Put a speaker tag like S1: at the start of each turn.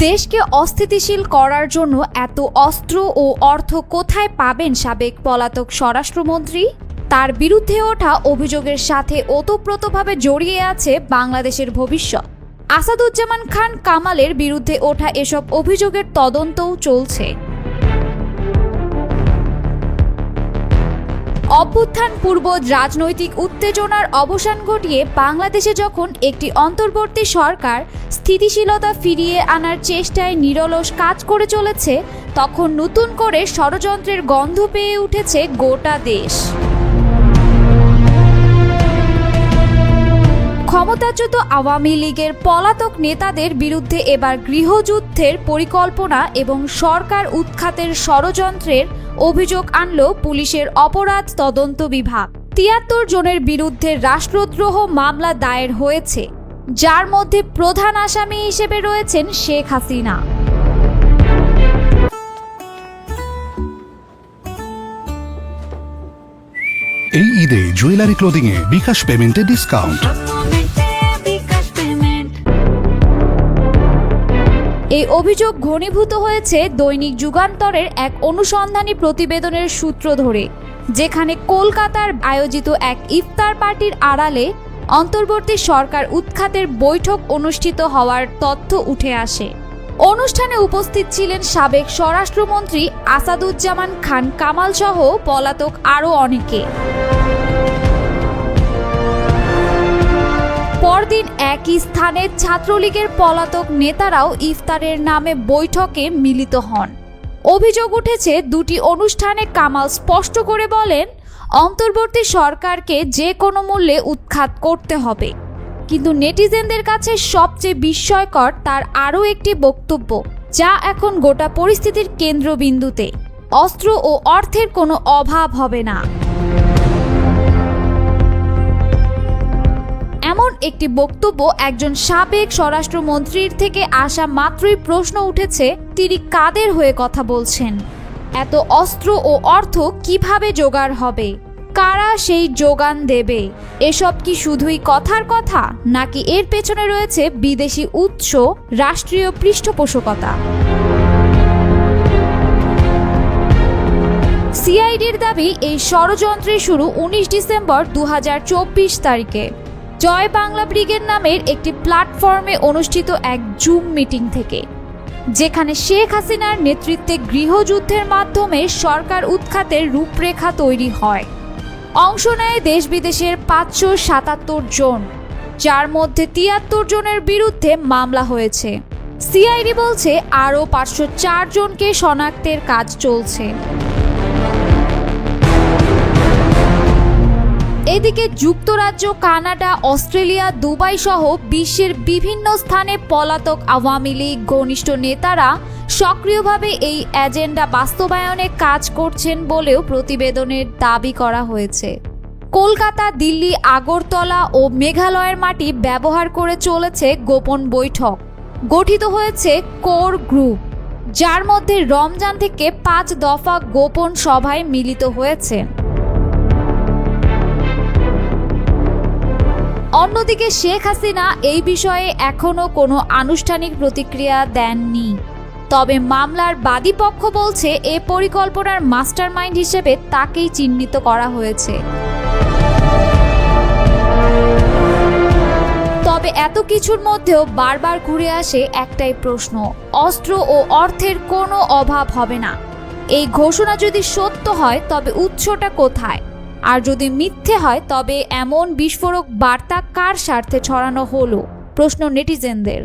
S1: দেশকে অস্থিতিশীল করার জন্য এত অস্ত্র ও অর্থ কোথায় পাবেন সাবেক পলাতক স্বরাষ্ট্রমন্ত্রী? তার বিরুদ্ধে ওঠা অভিযোগের সাথে ওতপ্রোতভাবে জড়িয়ে আছে বাংলাদেশের ভবিষ্যৎ। আসাদুজ্জামান খান কামালের বিরুদ্ধে ওঠা এসব অভিযোগের তদন্তও চলছে। অভ্যুত্থান পূর্ব রাজনৈতিক উত্তেজনার অবসান ঘটিয়ে বাংলাদেশে যখন একটি অন্তর্বর্তী সরকার স্থিতিশীলতা ফিরিয়ে আনার চেষ্টায় নিরলস কাজ করে চলেছে, তখন নতুন করে ষড়যন্ত্রের গন্ধ পেয়ে উঠেছে গোটা দেশ। ক্ষমতাচ্যুত আওয়ামী লীগের পলাতক নেতাদের বিরুদ্ধে এবার গৃহযুদ্ধের পরিকল্পনা এবং সরকার উৎখাতের ষড়যন্ত্রের অভিযোগ আনল পুলিশের অপরাধ তদন্ত বিভাগ। ৭৩ জনের বিরুদ্ধে রাষ্ট্রদ্রোহ মামলা দায়ের হয়েছে, যার মধ্যে প্রধান আসামি হিসেবে রয়েছেন শেখ হাসিনা।
S2: এই ঈদে জুয়েলারি ক্লোদিং এ বিকাশ পেমেন্টে ডিসকাউন্ট।
S1: এই অভিযোগ ঘনীভূত হয়েছে দৈনিক যুগান্তরের এক অনুসন্ধানী প্রতিবেদনের সূত্র ধরে, যেখানে কলকাতার আয়োজিত এক ইফতার পার্টির আড়ালে অন্তর্বর্তী সরকার উৎখাতের বৈঠক অনুষ্ঠিত হওয়ার তথ্য উঠে আসে। অনুষ্ঠানে উপস্থিত ছিলেন সাবেক স্বরাষ্ট্রমন্ত্রী আসাদুজ্জামান খান কামাল সহ পলাতক আরও অনেকে। পরদিন একই স্থানে ছাত্রলীগের পলাতক নেতারাও ইফতারের নামে বৈঠকে মিলিত হন। অভিযোগ উঠেছে, দুটি অনুষ্ঠানে কামাল স্পষ্ট করে বলেন, অন্তর্বর্তী সরকারকে যে কোনো মূল্যে উৎখাত করতে হবে। কিন্তু নেটিজেনদের কাছে সবচেয়ে বিস্ময়কর তার আরও একটি বক্তব্য, যা এখন গোটা পরিস্থিতির কেন্দ্রবিন্দুতে। অস্ত্র ও অর্থের কোনো অভাব হবে না। এমন একটি বক্তব্য একজন সাবেক স্বরাষ্ট্রমন্ত্রীর থেকে আসা মাত্রই প্রশ্ন উঠেছে, তিনি কাদের হয়ে কথা বলছেন? এত অস্ত্র ও অর্থ কিভাবে জোগাড় হবে? কারা সেই যোগান দেবে? এসব কি শুধুই কথার কথা, নাকি এর পেছনে রয়েছে বিদেশি উৎস, রাষ্ট্রীয় পৃষ্ঠপোষকতা? সিআইডির দাবি, এই ষড়যন্ত্রের শুরু ১৯ ডিসেম্বর ২০২৪ তারিখে জয় বাংলা ব্রিগেড নামের একটি প্ল্যাটফর্মে অনুষ্ঠিত এক জুম মিটিং থেকে, যেখানে শেখ হাসিনার নেতৃত্বে গৃহযুদ্ধের মাধ্যমে সরকার উৎখাতের রূপরেখা তৈরি হয়। অংশ নেয় দেশ বিদেশের ৫৭৭ জন, যার মধ্যে ৭৩ জনের বিরুদ্ধে মামলা হয়েছে। সিআইডি বলছে আরও ৫০৪ জনকে শনাক্তের কাজ চলছে। এদিকে যুক্তরাজ্য, কানাডা, অস্ট্রেলিয়া, দুবাই সহ বিশ্বের বিভিন্ন স্থানে পলাতক আওয়ামী লীগ ঘনিষ্ঠ নেতারা সক্রিয়ভাবে এই এজেন্ডা বাস্তবায়নে কাজ করছেন বলেও প্রতিবেদনের দাবি করা হয়েছে। কলকাতা, দিল্লি, আগরতলা ও মেঘালয়ের মাটি ব্যবহার করে চলেছে গোপন বৈঠক। গঠিত হয়েছে কোর গ্রুপ, যার মধ্যে রমজান থেকে ৫ দফা গোপন সভায় মিলিত হয়েছে। অন্যদিকে শেখ হাসিনা এই বিষয়ে এখনো কোনো আনুষ্ঠানিক প্রতিক্রিয়া দেননি। তবে মামলার বাদীপক্ষ বলছে, এ পরিকল্পনার মাস্টারমাইন্ড হিসেবে তাকেই চিহ্নিত করা হয়েছে। তবে এত কিছুর মধ্যেও বারবার ঘুরে আসে একটাই প্রশ্ন, অস্ত্র ও অর্থের কোনো অভাব হবে না। এই ঘোষণা যদি সত্য হয়, তবে উৎসটা কোথায়? আর যদি মিথ্যে হয়, তবে এমন বিস্ফোরক বার্তা কার স্বার্থে ছড়ানো হলো? প্রশ্ন নেটিজেনদের।